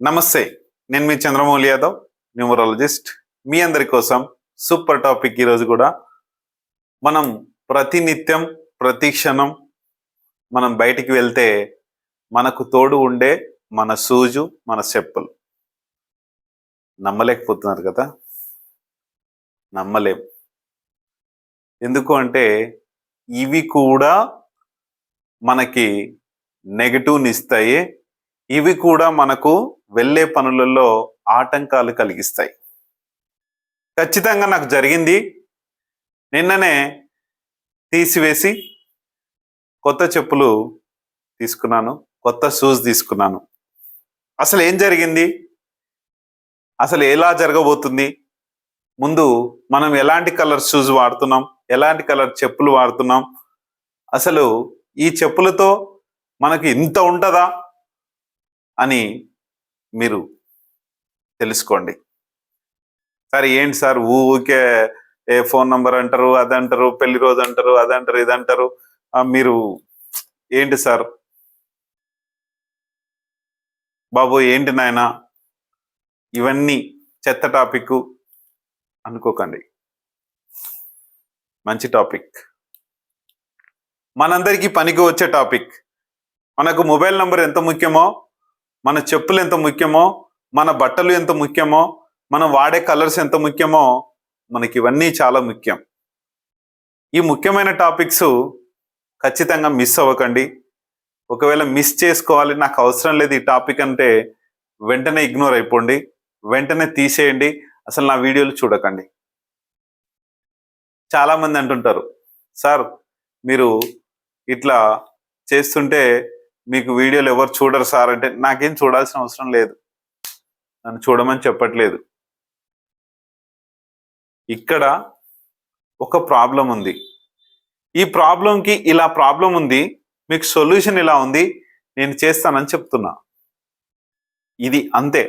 నమస్తే, నేను మీ చంద్రమౌళి యాదవ్, న్యూమరాలజిస్ట్. మీ అందరి కోసం సూపర్ టాపిక్. ఈరోజు కూడా మనం ప్రతినిత్యం ప్రతి క్షణం మనం బయటికి వెళ్తే మనకు తోడు ఉండే మన సూజు, మన చెప్పులు. నమ్మలేకపోతున్నారు కదా? నమ్మలేం. ఎందుకు అంటే ఇవి కూడా మనకి నెగటివ్ని ఇస్తాయి. ఇవి కూడా మనకు వెళ్ళే పనులలో ఆటంకాలు కలిగిస్తాయి. ఖచ్చితంగా నాకు జరిగింది. నిన్ననే తీసివేసి కొత్త చెప్పులు తీసుకున్నాను, కొత్త షూస్ తీసుకున్నాను. అసలు ఏం జరిగింది, అసలు ఎలా జరగబోతుంది, ముందు మనం ఎలాంటి కలర్ షూస్ వాడుతున్నాం, ఎలాంటి కలర్ చెప్పులు వాడుతున్నాం, అసలు ఈ చెప్పులతో మనకి ఇంత ఉంటుందా అని మీరు తెలుసుకోండి. సరే ఏంటి సార్ ఊకే ఏ ఫోన్ నంబర్ అంటారు, అదంటారు, పెళ్లి రోజు అంటారు, అదంటారు, ఇదంటారు, మీరు ఏంటి సార్ బాబు, ఏంటి నాయన ఇవన్నీ చెత్త టాపిక్ అనుకోకండి. మంచి టాపిక్, మనందరికీ పనికి వచ్చే టాపిక్. మనకు మొబైల్ నంబర్ ఎంత ముఖ్యమో, మన చెప్పులు ఎంత ముఖ్యమో, మన బట్టలు ఎంత ముఖ్యమో, మనం వాడే కలర్స్ ఎంత ముఖ్యమో, మనకి ఇవన్నీ చాలా ముఖ్యం. ఈ ముఖ్యమైన టాపిక్స్ ఖచ్చితంగా మిస్ అవ్వకండి. ఒకవేళ మిస్ చేసుకోవాలి, నాకు అవసరం లేదు ఈ టాపిక్ అంటే వెంటనే ఇగ్నోర్ అయిపోండి, వెంటనే తీసేయండి, అసలు నా వీడియోలు చూడకండి. చాలామంది అంటుంటారు, సార్ మీరు ఇట్లా చేస్తుంటే మీకు వీడియోలు ఎవరు చూడరు సార్ అంటే, నాకేం చూడాల్సిన అవసరం లేదు, నన్ను చూడమని చెప్పట్లేదు. ఇక్కడ ఒక ప్రాబ్లం ఉంది, ఈ ప్రాబ్లంకి ఇలా ప్రాబ్లం ఉంది, మీకు సొల్యూషన్ ఇలా ఉంది, నేను చేస్తానని చెప్తున్నా. ఇది అంతే.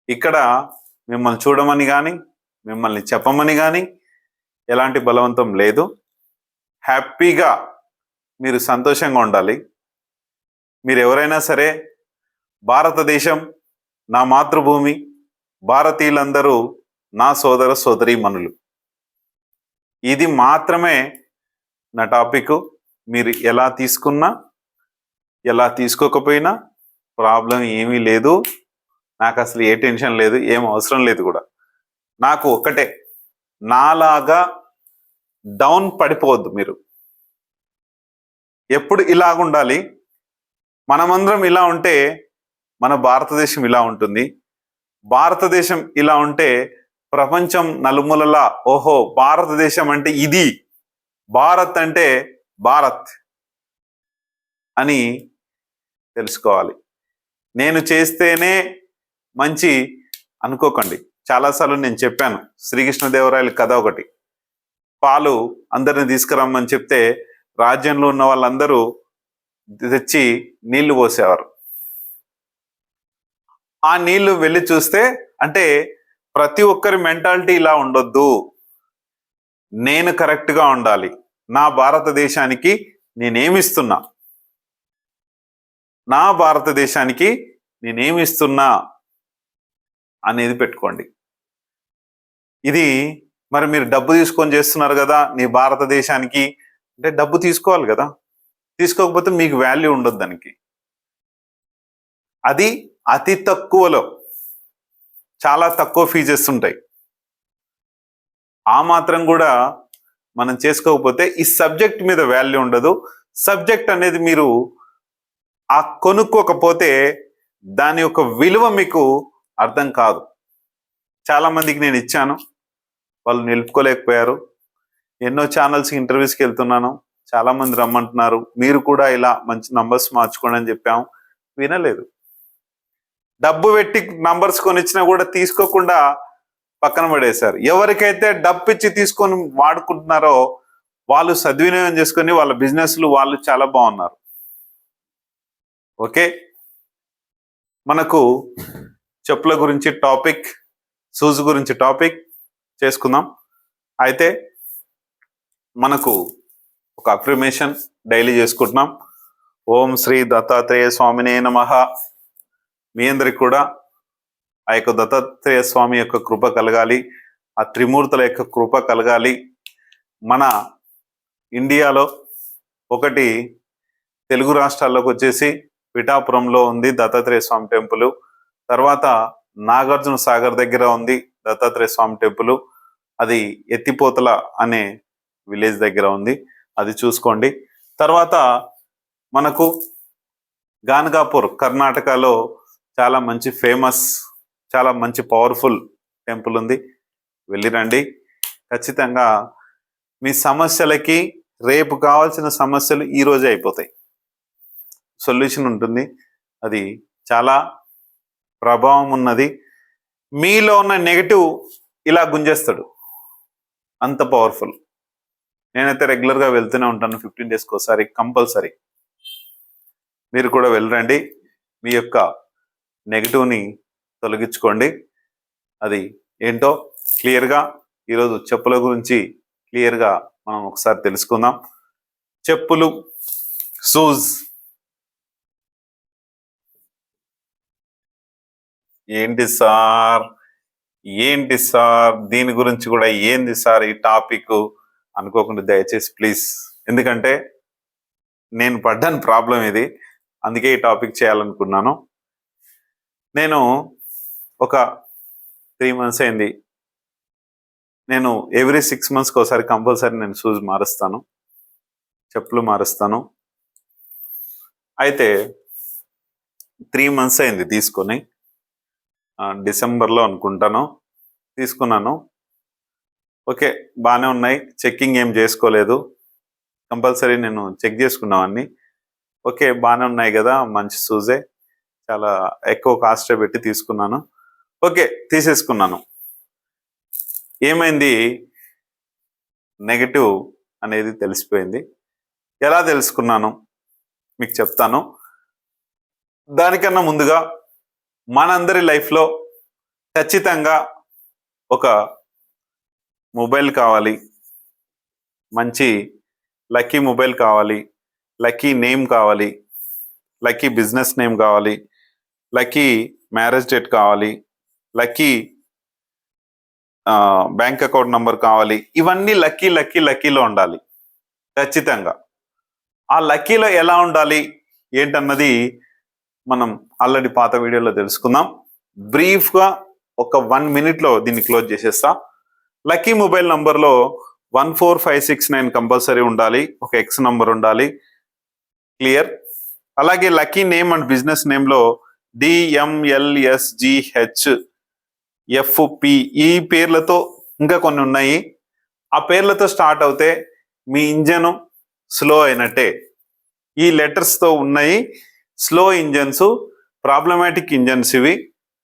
ఇక్కడ మిమ్మల్ని చూడమని కానీ మిమ్మల్ని చెప్పమని కానీ ఎలాంటి బలవంతం లేదు. హ్యాపీగా మీరు సంతోషంగా ఉండాలి. మీరు ఎవరైనా సరే, భారతదేశం నా మాతృభూమి, భారతీయులందరూ నా సోదర సోదరీమణులు. ఇది మాత్రమే నా టాపిక్. మీరు ఎలా తీసుకున్నా ఎలా తీసుకోకపోయినా ప్రాబ్లం ఏమీ లేదు. నాకు అసలు ఏ టెన్షన్ లేదు, ఏం అవసరం లేదు కూడా. నాకు ఒక్కటే, నాలాగా డౌన్ పడిపోవద్దు మీరు. ఎప్పుడు ఇలాగుండాలి, మనమందరం ఇలా ఉంటే మన భారతదేశం ఇలా ఉంటుంది. భారతదేశం ఇలా ఉంటే ప్రపంచం నలుమూలలా ఓహో భారతదేశం అంటే ఇది, భారత్ అంటే భారత్ అని తెలుసుకోవాలి. నేను చేస్తేనే మంచి అనుకోకండి. చాలాసార్లు నేను చెప్పాను, శ్రీకృష్ణదేవరాయల కథ ఒకటి. పాలు అందరిని తీసుకురమ్మని చెప్తే రాజ్యంలో ఉన్న వాళ్ళందరూ తెచ్చి నీళ్లు పోసేవారు. ఆ నీళ్లు వెళ్ళి చూస్తే, అంటే ప్రతి ఒక్కరి మెంటాలిటీ ఇలా ఉండొద్దు, నేను కరెక్ట్గా ఉండాలి, నా భారతదేశానికి నేనేమిస్తున్నా, నా భారతదేశానికి నేనేమిస్తున్నా అనేది పెట్టుకోండి. ఇది మరి మీరు డబ్బు తీసుకొని చేస్తున్నారు కదా నీ భారతదేశానికి అంటే, డబ్బు తీసుకోవాలి కదా, తీసుకోకపోతే మీకు వాల్యూ ఉండదు దానికి. అది అతి తక్కువలో, చాలా తక్కువ ఫీజెస్ ఉంటాయి. ఆ మాత్రం కూడా మనం చేసుకోకపోతే ఈ సబ్జెక్ట్ మీద వాల్యూ ఉండదు. సబ్జెక్ట్ అనేది మీరు ఆ కొనుక్కోకపోతే దాని యొక్క విలువ మీకు అర్థం కాదు. చాలా మందికి నేను ఇచ్చాను, వాళ్ళు నిలుపుకోలేకపోయారు. ఎన్నో ఛానల్స్కి ఇంటర్వ్యూస్కి వెళ్తున్నాను, చాలా మంది రమ్మంటున్నారు, మీరు కూడా ఇలా మంచి నంబర్స్ మార్చుకోండి అని చెప్పాము, వినలేదు. డబ్బు పెట్టి నంబర్స్ కొనిచ్చినా కూడా తీసుకోకుండా పక్కన పడేశారు. ఎవరికైతే డబ్బు ఇచ్చి తీసుకొని వాడుకుంటున్నారో వాళ్ళు సద్వినియోగం చేసుకొని వాళ్ళ బిజినెస్లు వాళ్ళు చాలా బాగున్నారు. ఓకే, మనకు చెప్పుల గురించి టాపిక్, షూస్ గురించి టాపిక్ చేసుకుందాం. అయితే మనకు ఒక అఫర్మేషన్ డైలీ చేసుకుంటున్నాం. ఓం శ్రీ దత్తాత్రేయ స్వామినే నమః. మీ అందరికి కూడా ఆ యొక్క దత్తాత్రేయ స్వామి యొక్క కృప కలగాలి, ఆ త్రిమూర్తుల యొక్క కృప కలగాలి. మన ఇండియాలో ఒకటి తెలుగు రాష్ట్రాల్లోకి వచ్చేసి పిఠాపురంలో ఉంది దత్తాత్రేయ స్వామి టెంపుల్, తర్వాత నాగార్జున సాగర్ దగ్గర ఉంది దత్తాత్రేయ స్వామి టెంపుల్, అది ఎత్తిపోతల అనే విలేజ్ దగ్గర ఉంది, అది చూసుకోండి. తర్వాత మనకు గాన్గాపూర్ కర్ణాటకలో చాలా మంచి ఫేమస్, చాలా మంచి పవర్ఫుల్ టెంపుల్ ఉంది, వెళ్ళిరండి. ఖచ్చితంగా మీ సమస్యలకి రేపు కావాల్సిన సమస్యలు ఈ రోజే అయిపోతాయి, సొల్యూషన్ ఉంటుంది. అది చాలా ప్రభావం ఉన్నది. మీలో ఉన్న నెగటివ్ ఇలా గుంజేస్తాడు, అంత పవర్ఫుల్. నేనైతే రెగ్యులర్గా వెళ్తూనే ఉంటాను, 15 డేస్కి ఒకసారి కంపల్సరీ. మీరు కూడా వెళ్ళరండి, మీ యొక్క నెగిటివ్ని తొలగించుకోండి. అది ఏంటో క్లియర్గా ఈరోజు చెప్పుల గురించి క్లియర్గా మనం ఒకసారి తెలుసుకుందాం. చెప్పులు, షూస్. ఏంటి సార్ దీని గురించి కూడా ఏంది సార్ ఈ టాపిక్ అనుకోకుండా దయచేసి ప్లీజ్, ఎందుకంటే నేను పడ్డాను ప్రాబ్లం ఇది, అందుకే ఈ టాపిక్ చేయాలనుకున్నాను. నేను ఒక 3 months అయింది, నేను ఎవ్రీ 6 monthsకి ఒకసారి కంపల్సరీ నేను షూస్ మారుస్తాను, చెప్పులు మారుస్తాను. అయితే 3 months అయింది తీసుకొని, డిసెంబర్లో అనుకుంటాను తీసుకున్నాను. ఓకే, బాగానే ఉన్నాయి, చెక్కింగ్ ఏం చేసుకోలేదు, కంపల్సరీ నేను చెక్ చేసుకున్నావన్నీ. ఓకే, బాగానే ఉన్నాయి కదా, మంచి షూజే, చాలా ఎక్కువ కాస్ట్ పెట్టి తీసుకున్నాను. ఓకే, తీసేసుకున్నాను. ఏమైంది, నెగటివ్ అనేది తెలిసిపోయింది. ఎలా తెలుసుకున్నాను మీకు చెప్తాను. దానికన్నా ముందుగా మనందరి లైఫ్లో ఖచ్చితంగా ఒక మొబైల్ కావాలి, మంచి లక్కీ మొబైల్ కావాలి, లక్కీ నేమ్ కావాలి, లక్కీ బిజినెస్ నేమ్ కావాలి, లక్కీ మ్యారేజ్ డేట్ కావాలి, లక్కీ బ్యాంక్ అకౌంట్ నంబర్ కావాలి. ఇవన్నీ లక్కీలో ఉండాలి ఖచ్చితంగా. ఆ లక్కీలో ఎలా ఉండాలి ఏంటన్నది మనం ఆల్రెడీ పాత వీడియోలో తెలుసుకుందాం. బ్రీఫ్గా ఒక 1 minute దీన్ని క్లోజ్ చేసేస్తా. లక్కీ మొబైల్ నంబర్లో 14569 కంపల్సరీ ఉండాలి, ఒక ఎక్స్ నంబర్ ఉండాలి, క్లియర్. అలాగే లక్కీ నేమ్ అండ్ బిజినెస్ నేమ్లో DMLSGHFP ఈ పేర్లతో ఇంకా కొన్ని ఉన్నాయి. ఆ పేర్లతో స్టార్ట్ అవుతే మీ ఇంజన్ స్లో అయినట్టే. ఈ లెటర్స్తో ఉన్నాయి స్లో ఇంజన్స్, ప్రాబ్లమాటిక్ ఇంజన్స్. ఇవి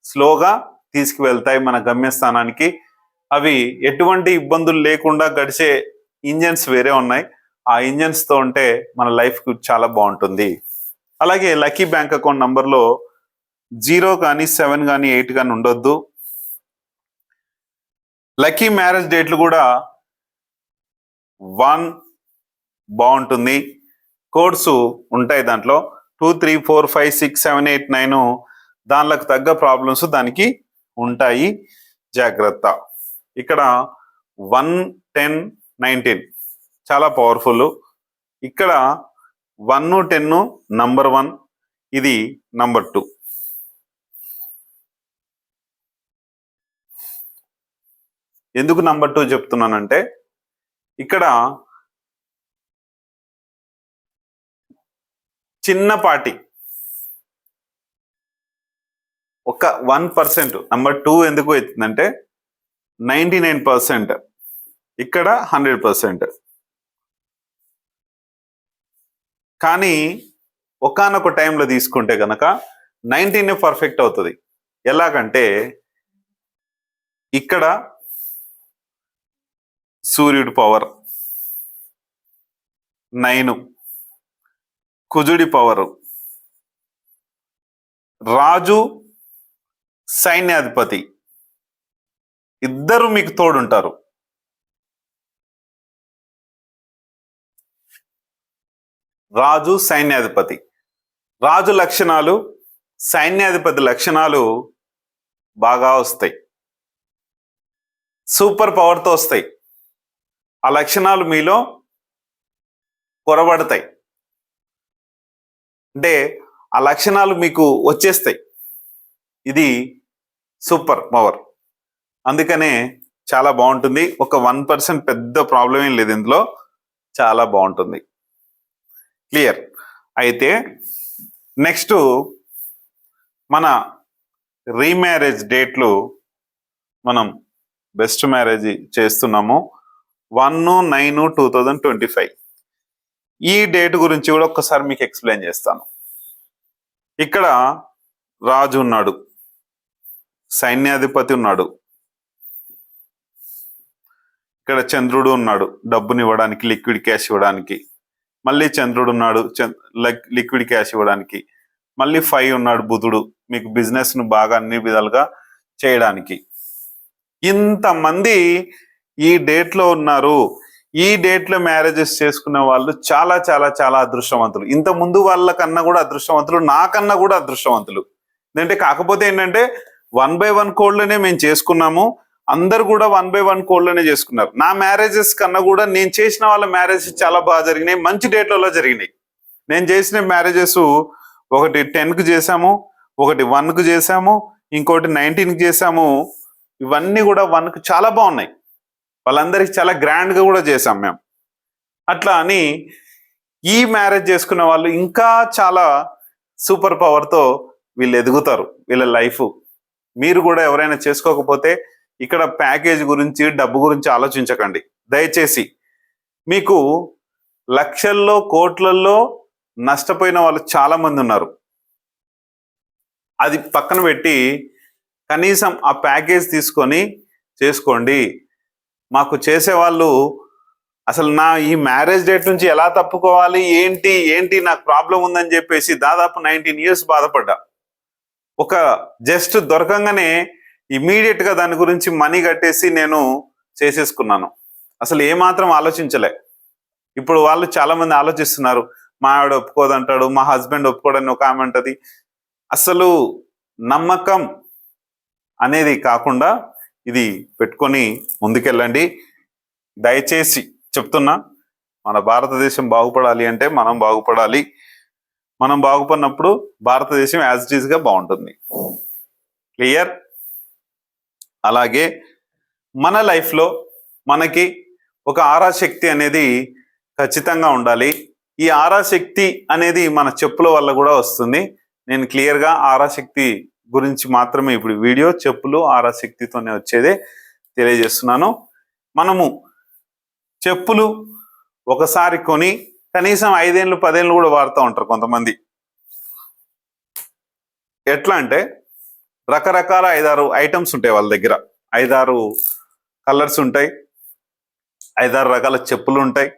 స్లోగా తీసుకువెళ్తాయి మన గమ్యస్థానానికి. అవి ఎటువంటి ఇబ్బందులు లేకుండా గడిచే ఇంజన్స్ వేరే ఉన్నాయి. ఆ ఇంజన్స్తో ఉంటే మన లైఫ్కి చాలా బాగుంటుంది. అలాగే లక్కీ బ్యాంక్ అకౌంట్ నంబర్లో 0 కానీ 7 కానీ 8 కానీ ఉండొద్దు. లక్కీ మ్యారేజ్ డేట్లు కూడా 1 బాగుంటుంది. కోడ్స్ ఉంటాయి దాంట్లో 2, 3, 4, 5, 6, 7, 8, 9 దానిలకు తగ్గ ప్రాబ్లమ్స్ దానికి ఉంటాయి, జాగ్రత్త. ఇక్కడ 1, 10, 19 చాలా పవర్ఫుల్. ఇక్కడ 1, 10 నంబర్ 1, ఇది నంబర్ 2. ఎందుకు నంబర్ 2 చెప్తున్నానంటే ఇక్కడ చిన్నపాటి ఒక 1%, నంబర్ 2 ఎందుకు వచ్చిందంటే 99%, ఇక్కడ 100%. కానీ ఒకానొక టైంలో తీసుకుంటే కనుక 19 పర్ఫెక్ట్ అవుతుంది. ఎలాగంటే ఇక్కడ సూర్యుడి పవర్ 9, కుజుడి పవరు, రాజు సైన్యాధిపతి, ఇద్దరు మీకు తోడుంటారు. రాజు సైన్యాధిపతి, రాజు లక్షణాలు సైన్యాధిపతి లక్షణాలు బాగా వస్తాయి, సూపర్ పవర్తో వస్తాయి. ఆ లక్షణాలు మీలో కొరబడతాయి, అంటే ఆ లక్షణాలు మీకు వచ్చేస్తాయి. ఇది సూపర్ పవర్. అందుకనే చాలా బాగుంటుంది. ఒక 1% పెద్ద ప్రాబ్లం ఏం లేదు ఇందులో, చాలా బాగుంటుంది. క్లియర్. అయితే నెక్స్ట్ మన రీమ్యారేజ్ డేట్లు మనం బెస్ట్ మ్యారేజ్ చేస్తున్నాము 1/9/2025. ఈ డేట్ గురించి కూడా ఒక్కసారి మీకు ఎక్స్ప్లెయిన్ చేస్తాను. ఇక్కడ రాజు ఉన్నాడు, సైన్యాధిపతి ఉన్నాడు, ఇక్కడ చంద్రుడు ఉన్నాడు డబ్బుని ఇవ్వడానికి, లిక్విడ్ క్యాష్ ఇవ్వడానికి. మళ్ళీ చంద్రుడు ఉన్నాడు లిక్విడ్ క్యాష్ ఇవ్వడానికి. మళ్ళీ 5 ఉన్నాడు బుధుడు, మీకు బిజినెస్ ను బాగా అన్ని విధాలుగా చేయడానికి. ఇంతమంది ఈ డేట్ లో ఉన్నారు. ఈ డేట్ లో మ్యారేజెస్ చేసుకున్న వాళ్ళు చాలా చాలా చాలా అదృష్టవంతులు. ఇంత ముందు వాళ్ళకన్నా కూడా అదృష్టవంతులు, నాకన్నా కూడా అదృష్టవంతులు. ఎందుకంటే కాకపోతే ఏంటంటే 1/1 కోడ్లోనే మేము చేసుకున్నాము, అందరు కూడా 1/1 కోడ్లోనే చేసుకున్నారు. నా మ్యారేజెస్ కన్నా కూడా నేను చేసిన వాళ్ళ మ్యారేజెస్ చాలా బాగా జరిగినాయి, మంచి డేట్లలో జరిగినాయి. నేను చేసిన మ్యారేజెస్ ఒకటి 10కు చేసాము, ఒకటి 1కు చేసాము, ఇంకోటి 19కి చేసాము. ఇవన్నీ కూడా 1కు చాలా బాగున్నాయి. వాళ్ళందరికీ చాలా గ్రాండ్గా కూడా చేసాం మేము. అట్లా అని ఈ మ్యారేజ్ చేసుకున్న వాళ్ళు ఇంకా చాలా సూపర్ పవర్తో వీళ్ళు ఎదుగుతారు వీళ్ళ లైఫ్. మీరు కూడా ఎవరైనా చేసుకోకపోతే ఇక్కడ ప్యాకేజ్ గురించి, డబ్బు గురించి ఆలోచించకండి దయచేసి. మీకు లక్షల్లో కోట్లల్లో నష్టపోయిన వాళ్ళు చాలా మంది ఉన్నారు. అది పక్కన పెట్టి కనీసం ఆ ప్యాకేజ్ తీసుకొని చేసుకోండి. మాకు చేసేవాళ్ళు అసలు నా ఈ మ్యారేజ్ డేట్ నుంచి ఎలా తప్పుకోవాలి, ఏంటి నాకు ప్రాబ్లం ఉందని చెప్పేసి దాదాపు 19 years బాధపడ్డా. ఒక జస్ట్ దొరకంగానే ఇమీడియట్ గా దాని గురించి మనీ కట్టేసి నేను చేసేసుకున్నాను. అసలు ఏమాత్రం ఆలోచించలే. ఇప్పుడు వాళ్ళు చాలా మంది ఆలోచిస్తున్నారు, మా ఆవిడ ఒప్పుకోదంటాడు, మా హస్బెండ్ ఒప్పుకోడని ఒక ఆమె అంటది. అసలు నమ్మకం అనేది కాకుండా ఇది పెట్టుకొని ముందుకెళ్ళండి. దయచేసి చెప్తున్నా, మన భారతదేశం బాగుపడాలి అంటే మనం బాగుపడాలి. మనం బాగుపడినప్పుడు భారతదేశం యాజ్ ఇట్ ఈస్ గా బాగుంటుంది. క్లియర్. అలాగే మన లైఫ్లో మనకి ఒక ఆరాశక్తి అనేది ఖచ్చితంగా ఉండాలి. ఈ ఆరాశక్తి అనేది మన చెప్పుల వల్ల కూడా వస్తుంది. నేను క్లియర్గా ఆరాశక్తి గురించి మాత్రమే ఇప్పుడు వీడియో, చెప్పులు ఆరాశక్తితోనే వచ్చేదే తెలియజేస్తున్నాను. మనము చెప్పులు ఒకసారి కొని కనీసం 5 ఏళ్ళు 10 ఏళ్ళు కూడా వాడుతూ ఉంటారు కొంతమంది. ఎట్లా అంటే రకరకాల 5-6 ఐటమ్స్ ఉంటాయి వాళ్ళ దగ్గర, 5-6 కలర్స్ ఉంటాయి, 5-6 రకాల చెప్పులు ఉంటాయి.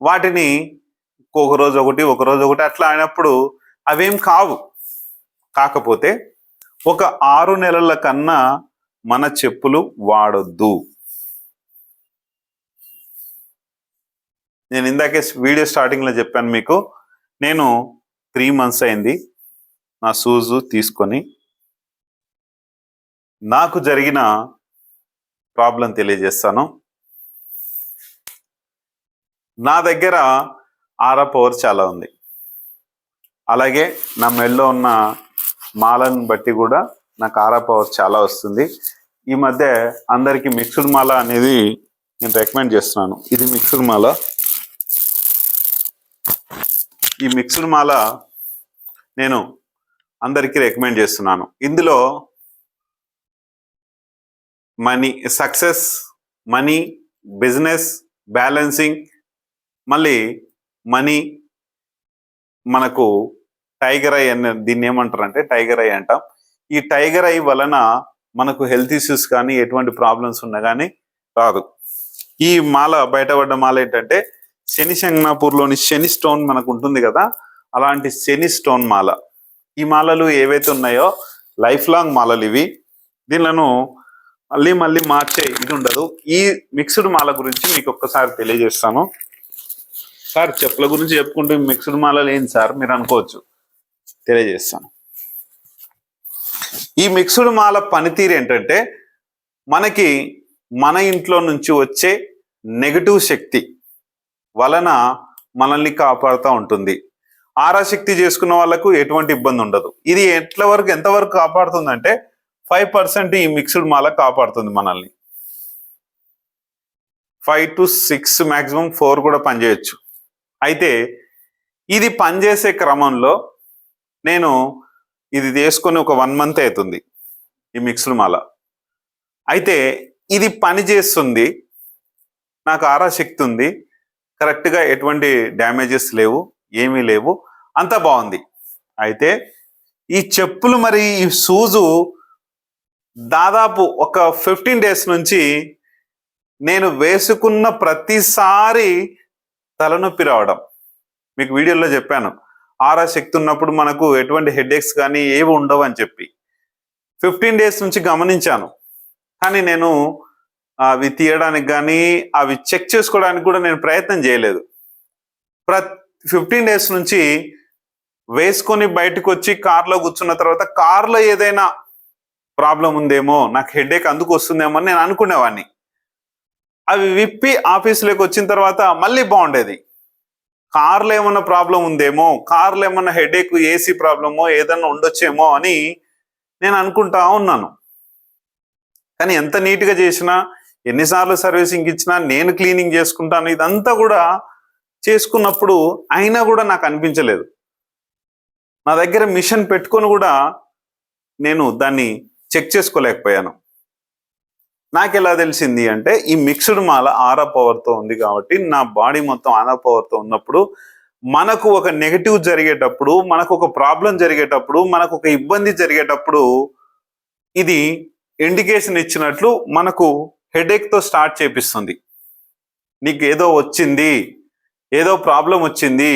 వాటిని ఒక రోజు ఒకటి అట్లా అయినప్పుడు అవేం కావు. కాకపోతే ఒక 6 నెలల కన్నా మన చెప్పులు వాడొద్దు. నేను ఇందాకే వీడియో స్టార్టింగ్ లో చెప్పాను మీకు, నేను 3 months అయింది నా షూస్ తీసుకొని. నాకు జరిగిన ప్రాబ్లం తెలియజేస్తాను. నా దగ్గర ఆరా పవర్ చాలా ఉంది. అలాగే నా మెడలో ఉన్న మాలను బట్టి కూడా నాకు ఆరా పవర్ చాలా వస్తుంది. ఈ మధ్య అందరికి మిక్స్డ్ మాల అనేది నేను రికమెండ్ చేస్తున్నాను. ఇది మిక్స్డ్ మాల. ఈ మిక్స్డ్ మాల నేను అందరికీ రికమెండ్ చేస్తున్నాను. ఇందులో money, success, money, business, balancing, మళ్ళీ మనీ, మనకు టైగర్ ఐ అనే, దీన్ని ఏమంటారు అంటే టైగర్ ఐ అంటాం. ఈ టైగర్ ఐ వలన మనకు హెల్త్ ఇష్యూస్ కానీ ఎటువంటి ప్రాబ్లమ్స్ ఉన్నా కానీ రాదు. ఈ మాల, బయటపడ్డ మాల ఏంటంటే శని శంగ్నాపూర్లోని శని స్టోన్ మనకు ఉంటుంది కదా, అలాంటి శని స్టోన్ మాల. ఈ మాలలు ఏవైతే ఉన్నాయో లైఫ్ లాంగ్ మాలలు ఇవి. దీనిలను మళ్ళీ మార్చే ఇది ఉండదు. ఈ మిక్స్డ్ మాల గురించి మీకు ఒక్కసారి తెలియజేస్తాను. సార్ చెప్పుల గురించి చెప్పుకుంటూ మిక్స్డ్ మాలలు ఏంటి సార్ మీరు అనుకోవచ్చు, తెలియజేస్తాను. ఈ మిక్స్డ్ మాల పనితీరు ఏంటంటే మనకి మన ఇంట్లో నుంచి వచ్చే నెగటివ్ శక్తి వలన మనల్ని కాపాడుతూ ఉంటుంది. ఆరాశక్తి చేసుకున్న వాళ్ళకు ఎటువంటి ఇబ్బంది ఉండదు. ఇది ఎంతవరకు కాపాడుతుందంటే 5% ఈ మిక్స్డ్ మాల కాపాడుతుంది మనల్ని. 5 to 6 మాక్సిమం 4 కూడా పనిచేయచ్చు. అయితే ఇది పనిచేసే క్రమంలో నేను ఇది తీసుకొని ఒక 1 month అవుతుంది ఈ మిక్స్డ్ మాల. అయితే ఇది పని చేస్తుంది, నాకు ఆరాశక్తి ఉంది, కరెక్ట్గా ఎటువంటి డ్యామేజెస్ లేవు, ఏమీ లేవు, అంతా బాగుంది. అయితే ఈ చెప్పులు మరి ఈ షూజు దాదాపు ఒక 15 days నుంచి నేను వేసుకున్న ప్రతిసారి తలనొప్పి రావడం. మీకు వీడియోలో చెప్పాను, ఆరాశక్తి ఉన్నప్పుడు మనకు ఎటువంటి హెడేక్స్ కానీ ఏవి ఉండవు అని చెప్పి. 15 days నుంచి గమనించాను, కానీ నేను అవి తీయడానికి కానీ అవి చెక్ చేసుకోవడానికి కూడా నేను ప్రయత్నం చేయలేదు. 15 days నుంచి వేసుకొని బయటకు వచ్చి కార్లో కూర్చున్న తర్వాత కార్లో ఏదైనా ప్రాబ్లం ఉందేమో, నాకు హెడేక్ అందుకు వస్తుందేమో అని నేను అనుకునేవాడిని. అవి విప్పి ఆఫీసులోకి వచ్చిన తర్వాత మళ్ళీ బాగుండేది. కార్లో ఏమన్నా ప్రాబ్లం ఉందేమో, కార్లో ఏమన్నా హెడేక్, ఏసీ ప్రాబ్లమో ఏదన్నా ఉండొచ్చేమో అని నేను అనుకుంటా ఉన్నాను. కానీ ఎంత నీట్గా చేసినా, ఎన్నిసార్లు సర్వీసింగ్ ఇచ్చినా, నేను క్లీనింగ్ చేసుకుంటాను, ఇదంతా కూడా చేసుకున్నప్పుడు అయినా కూడా నాకు అనిపించలేదు. నా దగ్గర మిషన్ పెట్టుకొని కూడా నేను దాన్ని చెక్ చేసుకోలేకపోయాను. నాకు ఎలా తెలిసింది అంటే, ఈ మిక్స్డ్ మాల ఆరా పవర్తో ఉంది కాబట్టి, నా బాడీ మొత్తం ఆరా పవర్తో ఉన్నప్పుడు మనకు ఒక నెగటివ్ జరిగేటప్పుడు, మనకు ఒక ప్రాబ్లం జరిగేటప్పుడు, మనకు ఒక ఇబ్బంది జరిగేటప్పుడు ఇది ఇండికేషన్ ఇచ్చినట్లు మనకు హెడేక్తో స్టార్ట్ చేపిస్తుంది. నీకు ఏదో వచ్చింది, ఏదో ప్రాబ్లం వచ్చింది,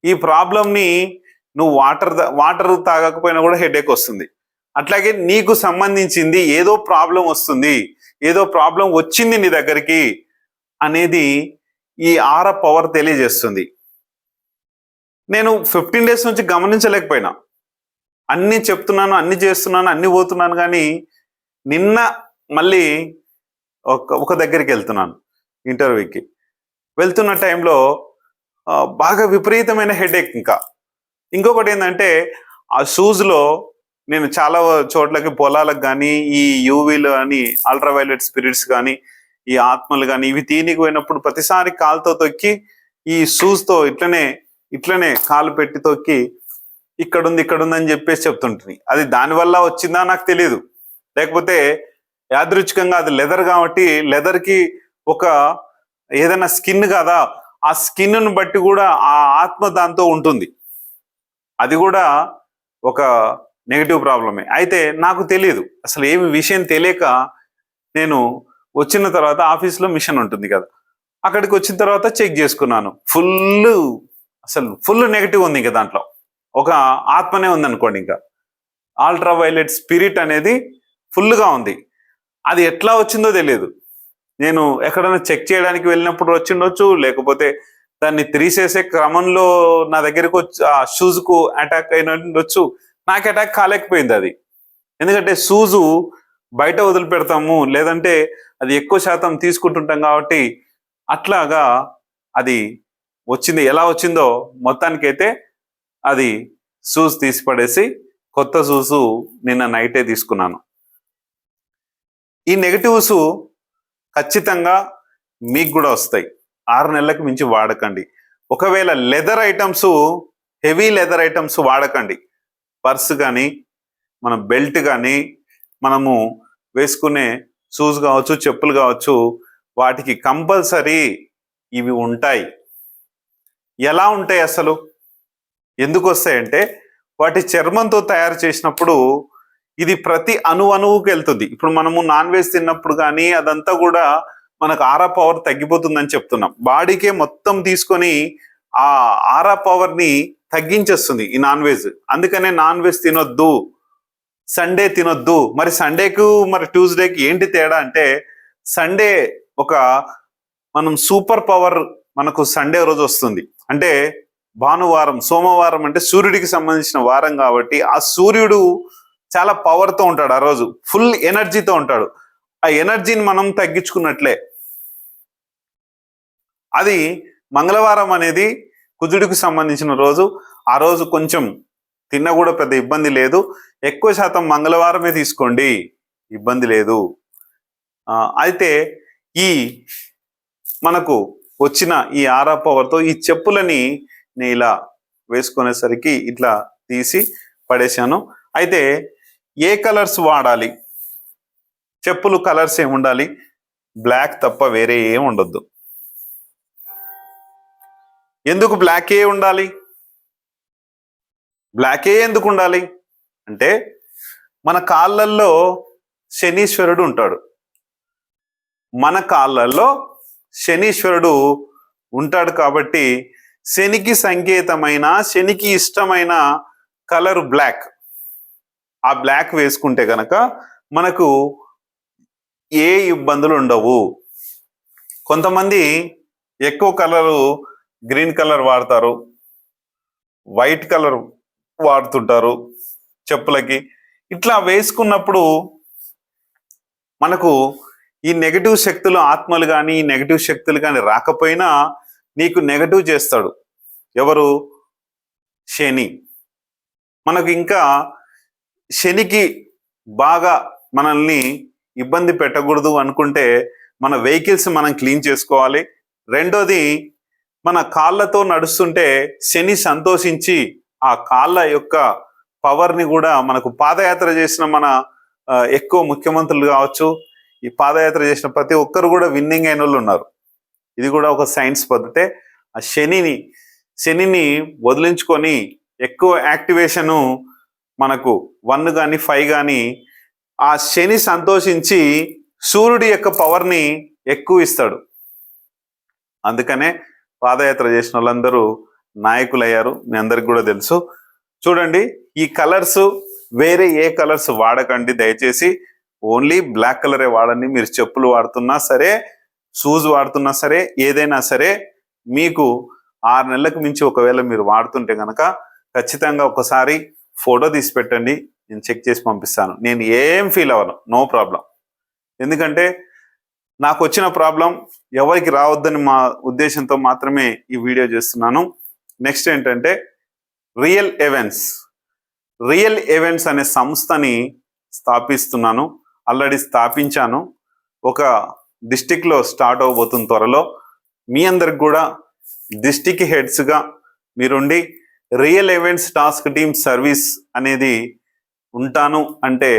ఈ ప్రాబ్లంని నువ్వు వాటర్ తాగకపోయినా కూడా హెడేక్ వస్తుంది. అట్లాగే నీకు సంబంధించింది ఏదో ప్రాబ్లం వస్తుంది, ఏదో ప్రాబ్లం వచ్చింది నీ దగ్గరికి అనేది ఈ ఆరా పవర్ తెలియజేస్తుంది. నేను 15 days నుంచి గమనించలేకపోయినా. అన్నీ చెప్తున్నాను, అన్ని చేస్తున్నాను, అన్ని పోతున్నాను, కానీ నిన్న మళ్ళీ ఒక దగ్గరికి వెళ్తున్నాను ఇంటర్వ్యూకి. వెళ్తున్న టైంలో బాగా విపరీతమైన హెడేక్. ఇంకొకటి ఏంటంటే, ఆ షూస్లో నేను చాలా చోట్లకి, పొలాలకు కానీ, ఈ యూవీలు కానీ, అల్ట్రావైలెట్ స్పిరిట్స్ కానీ, ఈ ఆత్మలు కానీ, ఇవి తీనికి పోయినప్పుడు ప్రతిసారి కాలుతో తొక్కి ఈ షూస్తో ఇట్లనే కాలు పెట్టి తొక్కి ఇక్కడుంది అని చెప్పేసి చెప్తుంటుంది. అది దానివల్ల వచ్చిందా నాకు తెలియదు, లేకపోతే యాదృచ్ఛికంగా అది లెదర్ కాబట్టి లెదర్కి ఒక ఏదైనా స్కిన్ కదా, ఆ స్కిన్ను బట్టి కూడా ఆ ఆత్మ దాంతో ఉంటుంది. అది కూడా ఒక నెగిటివ్ ప్రాబ్లమే. అయితే నాకు తెలియదు, అసలు ఏమి విషయం తెలియక నేను వచ్చిన తర్వాత ఆఫీస్లో మిషన్ ఉంటుంది కదా, అక్కడికి వచ్చిన తర్వాత చెక్ చేసుకున్నాను. ఫుల్ నెగిటివ్ ఉంది. ఇంకా దాంట్లో ఒక ఆత్మనే ఉంది అనుకోండి. ఇంకా అల్ట్రావైలెట్ స్పిరిట్ అనేది ఫుల్గా ఉంది. అది ఎట్లా వచ్చిందో తెలియదు. నేను ఎక్కడైనా చెక్ చేయడానికి వెళ్ళినప్పుడు వచ్చిండొచ్చు, లేకపోతే దాన్ని తీసేసే క్రమంలో నా దగ్గరకు వచ్చి ఆ షూజ్కు అటాక్ అయినొచ్చు. నాకు అటాక్ కాలేకపోయింది అది, ఎందుకంటే షూజు బయట వదిలిపెడతాము, లేదంటే అది ఎక్కువ శాతం తీసుకుంటుంటాం కాబట్టి అట్లాగా అది వచ్చింది. ఎలా వచ్చిందో మొత్తానికైతే అది షూస్ తీసి పడేసి కొత్త షూసు నిన్న నైటే తీసుకున్నాను. ఈ నెగటివ్స్ ఖచ్చితంగా మీకు కూడా వస్తాయి. 6 నెలలకు మించి వాడకండి. ఒకవేళ leather items, heavy leather items వాడకండి. పర్స్ కానీ, మన బెల్ట్ కానీ, మనము వేసుకునే షూస్ కావచ్చు, చెప్పులు కావచ్చు, వాటికి కంపల్సరీ ఇవి ఉంటాయి. ఎలా ఉంటాయి అసలు, ఎందుకు వస్తాయంటే, వాటి చర్మంతో తయారు చేసినప్పుడు ఇది ప్రతి అణువుకి వెళ్తుంది. ఇప్పుడు మనము నాన్ వెజ్ తిన్నప్పుడు కానీ అదంతా కూడా మనకు ఆరా పవర్ తగ్గిపోతుందని చెప్తున్నాం. బాడీకే మొత్తం తీసుకొని ఆ ఆరా పవర్ని తగ్గించేస్తుంది ఈ నాన్ వెజ్. అందుకనే నాన్ వెజ్ తినొద్దు, సండే తినొద్దు. మరి సండేకు మరి ట్యూస్డేకి ఏంటి తేడా అంటే, సండే ఒక మనం సూపర్ పవర్ మనకు సండే రోజు వస్తుంది. అంటే భానువారం, సోమవారం అంటే సూర్యుడికి సంబంధించిన వారం కాబట్టి, ఆ సూర్యుడు చాలా పవర్తో ఉంటాడు, ఆ రోజు ఫుల్ ఎనర్జీతో ఉంటాడు. ఆ ఎనర్జీని మనం తగ్గించుకున్నట్లే. అది మంగళవారం అనేది కుజుడికి సంబంధించిన రోజు. ఆ రోజు కొంచెం తిన్నా కూడా పెద్ద ఇబ్బంది లేదు. ఎక్కువ శాతం మంగళవారమే తీసుకోండి, ఇబ్బంది లేదు. అయితే ఈ మనకు వచ్చిన ఈ ఆరా పవర్తో ఈ చెప్పులని నేను ఇలా వేసుకునేసరికి ఇట్లా తీసి పడేశాను. అయితే ఏ కలర్స్ వాడాలి? చెప్పులు కలర్స్ ఏమి ఉండాలి? బ్లాక్ తప్ప వేరే ఏం ఉండొద్దు. ఎందుకు బ్లాకే ఉండాలి? బ్లాకే ఎందుకు ఉండాలి అంటే, మన కాళ్ళల్లో శనీశ్వరుడు ఉంటాడు. మన కాళ్ళల్లో శనీశ్వరుడు ఉంటాడు కాబట్టి శనికి సంకేతమైన, శనికి ఇష్టమైన కలర్ బ్లాక్. ఆ బ్లాక్ వేసుకుంటే గనక మనకు ఏ ఇబ్బందులు ఉండవు. కొంతమంది ఎక్కువ కలరు గ్రీన్ కలర్ వాడతారు, వైట్ కలర్ వాడుతుంటారు చెప్పులకి. ఇట్లా వేసుకున్నప్పుడు మనకు ఈ నెగటివ్ శక్తులు, ఆత్మలు కానీ నెగటివ్ శక్తులు కానీ రాకపోయినా నీకు నెగటివ్ చేస్తాడు. ఎవరు? శని. మనకు ఇంకా శనికి బాగా మనల్ని ఇబ్బంది పెట్టకూడదు అనుకుంటే మన వెహికల్స్ మనం క్లీన్ చేసుకోవాలి. రెండోది, మన కాళ్ళతో నడుస్తుంటే శని సంతోషించి ఆ కాళ్ళ యొక్క పవర్ని కూడా మనకు పాదయాత్ర చేసిన మన ఎక్కువ ముఖ్యమంత్రులు కావచ్చు, ఈ పాదయాత్ర చేసిన ప్రతి ఒక్కరు కూడా విన్నింగ్ అయిన వాళ్ళు ఉన్నారు. ఇది కూడా ఒక సైన్స్ పద్ధతే. ఆ శనిని వదిలించుకొని ఎక్కువ యాక్టివేషను మనకు 1 కానీ 5 కానీ ఆ శని సంతోషించి సూర్యుడి యొక్క పవర్ని ఎక్కువ ఇస్తాడు. అందుకనే పాదయాత్ర చేసిన వాళ్ళందరూ నాయకులయ్యారు, మీ అందరికి కూడా తెలుసు. చూడండి, ఈ కలర్స్ వేరే ఏ కలర్స్ వాడకండి దయచేసి. ఓన్లీ బ్లాక్ కలరే వాడండి. మీరు చెప్పులు వాడుతున్నా సరే, షూస్ వాడుతున్నా సరే, ఏదైనా సరే మీకు 6 నెలలకు మించి ఒకవేళ మీరు వాడుతుంటే కనుక ఖచ్చితంగా ఒకసారి ఫోటో తీసి పెట్టండి, నేను చెక్ చేసి పంపిస్తాను. నేను ఏం ఫీల్ అవ్వను, నో ప్రాబ్లం. ఎందుకంటే నాకు వచ్చిన ప్రాబ్లం ఎవరికి రావద్దని మా ఉద్దేశంతో మాత్రమే ఈ వీడియో చేస్తున్నాను. నెక్స్ట్ ఏంటంటే, రియల్ ఈవెంట్స్ అనే సంస్థని స్థాపిస్తున్నాను. ఆల్రెడీ స్థాపించాను. ఒక డిస్టిక్లో స్టార్ట్ అవబోతుంది త్వరలో. మీ అందరికి కూడా డిస్టిక్ హెడ్స్గా మీరుండి real events task team service అనేది ఉంటాను అంటే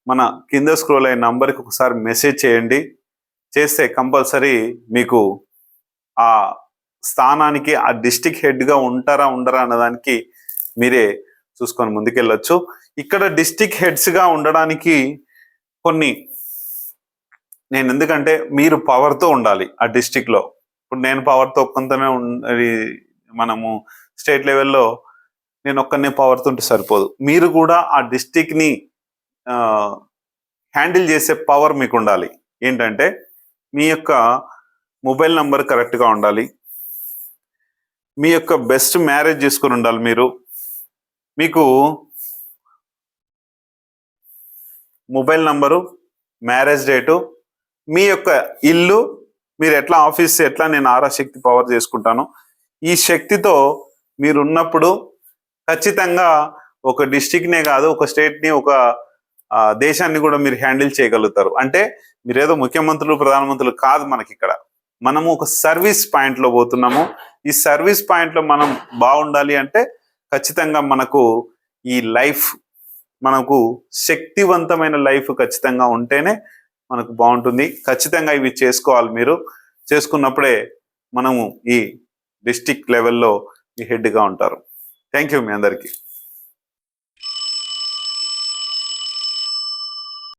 మన కింద స్క్రోల్ అయిన నంబర్కి ఒకసారి మెసేజ్ చేయండి. చేస్తే కంపల్సరీ మీకు ఆ స్థానానికి, ఆ డిస్టిక్ హెడ్గా ఉంటారా ఉండరా అన్నదానికి మీరే చూసుకొని ముందుకెళ్ళొచ్చు. ఇక్కడ డిస్టిక్ హెడ్స్గా ఉండడానికి కొన్ని ఎందుకంటే మీరు పవర్తో ఉండాలి ఆ డిస్టిక్లో. ఇప్పుడు నేను పవర్తో ఒక్కంతనే మనము స్టేట్ లెవెల్లో నేను ఒక్కనే పవర్తో ఉంటే సరిపోదు. మీరు కూడా ఆ డిస్టిక్ని హ్యాండిల్ చేసే పవర్ మీకు ఉండాలి. ఏంటంటే, మీ యొక్క మొబైల్ నంబర్ కరెక్ట్గా ఉండాలి, మీ యొక్క బెస్ట్ మ్యారేజ్ చేసుకుని ఉండాలి, మీకు మొబైల్ నంబరు, మ్యారేజ్ డేటు, మీ యొక్క ఇల్లు, మీరు ఎట్లా ఆఫీస్ ఎట్లా నేను ఆరాశక్తి పవర్ చేసుకుంటాను, ఈ శక్తితో మీరు ఉన్నప్పుడు ఖచ్చితంగా ఒక డిస్టిక్నే కాదు, ఒక స్టేట్ని, ఒక దేశాన్ని కూడా మీరు హ్యాండిల్ చేయగలుగుతారు. అంటే మీరేదో ముఖ్యమంత్రులు, ప్రధానమంత్రులు కాదు. మనకి ఇక్కడ మనము ఒక సర్వీస్ పాయింట్లో పోతున్నాము. ఈ సర్వీస్ పాయింట్లో మనం బాగుండాలి అంటే ఖచ్చితంగా మనకు ఈ లైఫ్, మనకు శక్తివంతమైన లైఫ్ ఖచ్చితంగా ఉంటేనే మనకు బాగుంటుంది. ఖచ్చితంగా ఇవి చేసుకోవాలి. మీరు చేసుకున్నప్పుడే మనము ఈ డిస్టిక్ లెవెల్లో ఈ హెడ్గా ఉంటారు. థ్యాంక్ యూ మీ అందరికీ.